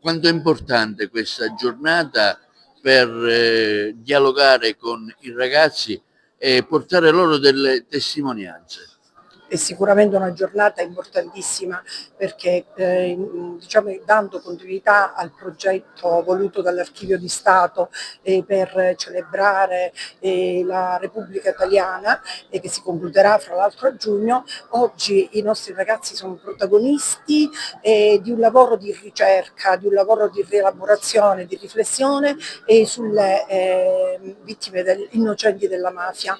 Quanto è importante questa giornata per dialogare con i ragazzi e portare loro delle testimonianze. È sicuramente una giornata importantissima perché diciamo, dando continuità al progetto voluto dall'Archivio di Stato per celebrare la Repubblica Italiana che si concluderà fra l'altro a giugno, oggi i nostri ragazzi sono protagonisti di un lavoro di ricerca, di un lavoro di rielaborazione, di riflessione sulle vittime innocenti della mafia.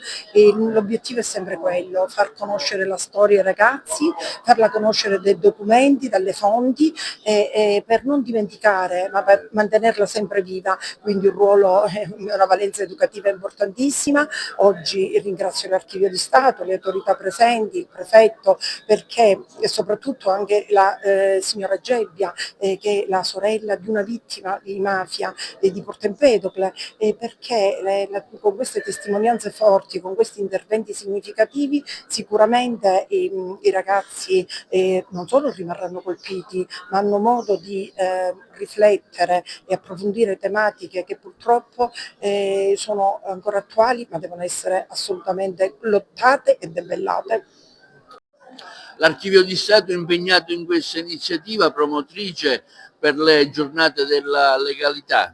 L'obiettivo è sempre quello, far conoscere la storia ai ragazzi, farla conoscere dai documenti, dalle fonti, per non dimenticare, ma per mantenerla sempre viva, quindi un ruolo, una valenza educativa importantissima. Oggi ringrazio l'Archivio di Stato, le autorità presenti, il prefetto, perché e soprattutto anche la signora Gebbia, che è la sorella di una vittima di mafia di Porto Empedocle, perché con queste testimonianze forti, con questi interventi significativi, sicuramente i ragazzi non solo rimarranno colpiti, ma hanno modo di riflettere e approfondire tematiche che purtroppo sono ancora attuali, ma devono essere assolutamente lottate e debellate. L'Archivio di Stato è impegnato in questa iniziativa promotrice per le giornate della legalità.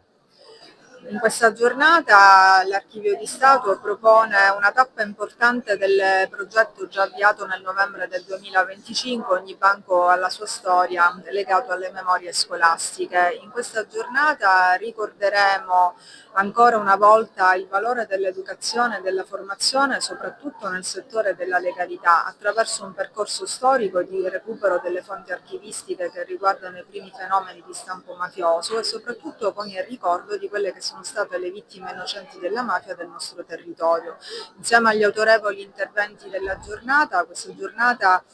In questa giornata l'Archivio di Stato propone una tappa importante del progetto già avviato nel novembre del 2025, Ogni banco alla sua storia, legato alle memorie scolastiche. In questa giornata ricorderemo ancora una volta il valore dell'educazione e della formazione, soprattutto nel settore della legalità, attraverso un percorso storico di recupero delle fonti archivistiche che riguardano i primi fenomeni di stampo mafioso e soprattutto con il ricordo di quelle che sono state le vittime innocenti della mafia del nostro territorio. Insieme agli autorevoli interventi della giornata, questa giornata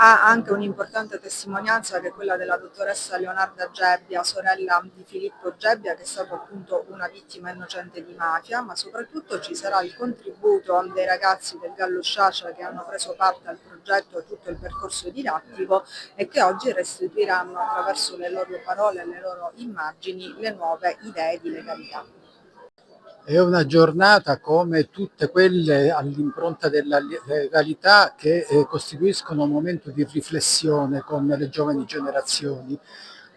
ha anche un'importante testimonianza che è quella della dottoressa Leonarda Gebbia, sorella di Filippo Gebbia, che è stato appunto una vittima innocente di mafia, ma soprattutto ci sarà il contributo dei ragazzi del Gallo Sciascia che hanno preso parte al progetto e tutto il percorso didattico e che oggi restituiranno attraverso le loro parole e le loro immagini le nuove idee di legalità. È una giornata come tutte quelle all'impronta della legalità che costituiscono un momento di riflessione con le giovani generazioni.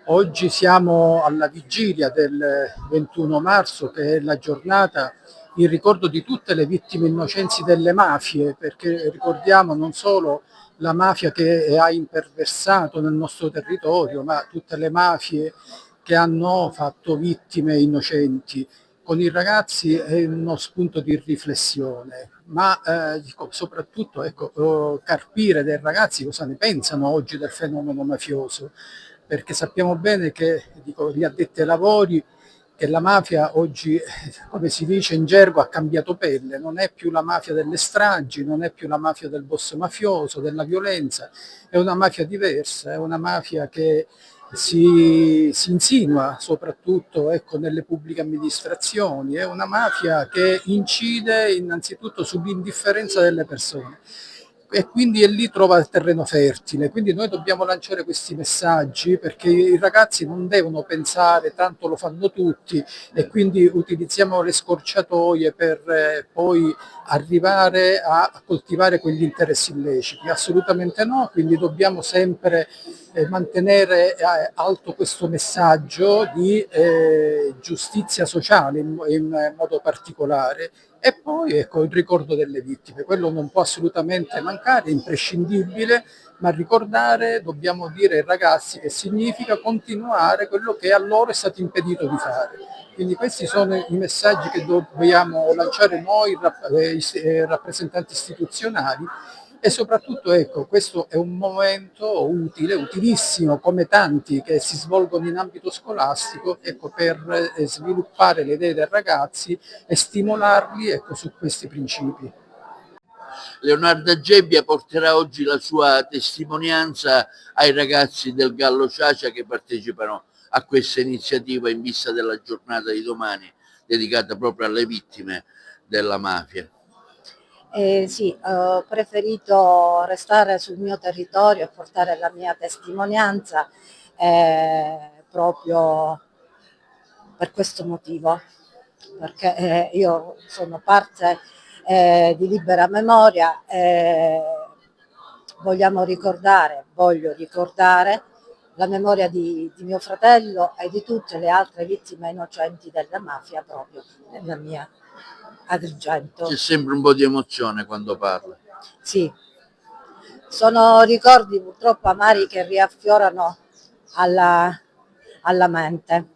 Oggi siamo alla vigilia del 21 marzo, che è la giornata in ricordo di tutte le vittime innocenti delle mafie, perché ricordiamo non solo la mafia che ha imperversato nel nostro territorio, ma tutte le mafie che hanno fatto vittime innocenti. Con i ragazzi è uno spunto di riflessione, ma soprattutto carpire dai ragazzi cosa ne pensano oggi del fenomeno mafioso, perché sappiamo bene che gli addetti ai lavori che la mafia oggi, come si dice in gergo, ha cambiato pelle, non è più la mafia delle stragi, non è più la mafia del boss mafioso, della violenza, è una mafia diversa, è una mafia che si insinua soprattutto nelle pubbliche amministrazioni, è una mafia che incide innanzitutto sull'indifferenza delle persone e quindi lì trova il terreno fertile. Quindi noi dobbiamo lanciare questi messaggi perché i ragazzi non devono pensare tanto lo fanno tutti e quindi utilizziamo le scorciatoie per poi arrivare a coltivare quegli interessi illeciti. Assolutamente no, quindi dobbiamo sempre mantenere alto questo messaggio di giustizia sociale in modo particolare. E poi ecco il ricordo delle vittime, quello non può assolutamente mancare, è imprescindibile, ma ricordare, dobbiamo dire ai ragazzi che significa continuare quello che a loro è stato impedito di fare. Quindi questi sono i messaggi che dobbiamo lanciare noi, rappresentanti istituzionali, e soprattutto ecco, questo è un momento utile, utilissimo come tanti che si svolgono in ambito scolastico, ecco, per sviluppare le idee dei ragazzi e stimolarli ecco, su questi principi. Leonarda Gebbia porterà oggi la sua testimonianza ai ragazzi del Gallo Sciascia che partecipano a questa iniziativa in vista della giornata di domani dedicata proprio alle vittime della mafia. Sì, ho preferito restare sul mio territorio e portare la mia testimonianza proprio per questo motivo, perché io sono parte di Libera Memoria e voglio ricordare la memoria di mio fratello e di tutte le altre vittime innocenti della mafia proprio nella mia Agrigento. C'è sempre un po' di emozione quando parla. Sì, sono ricordi purtroppo amari che riaffiorano alla mente.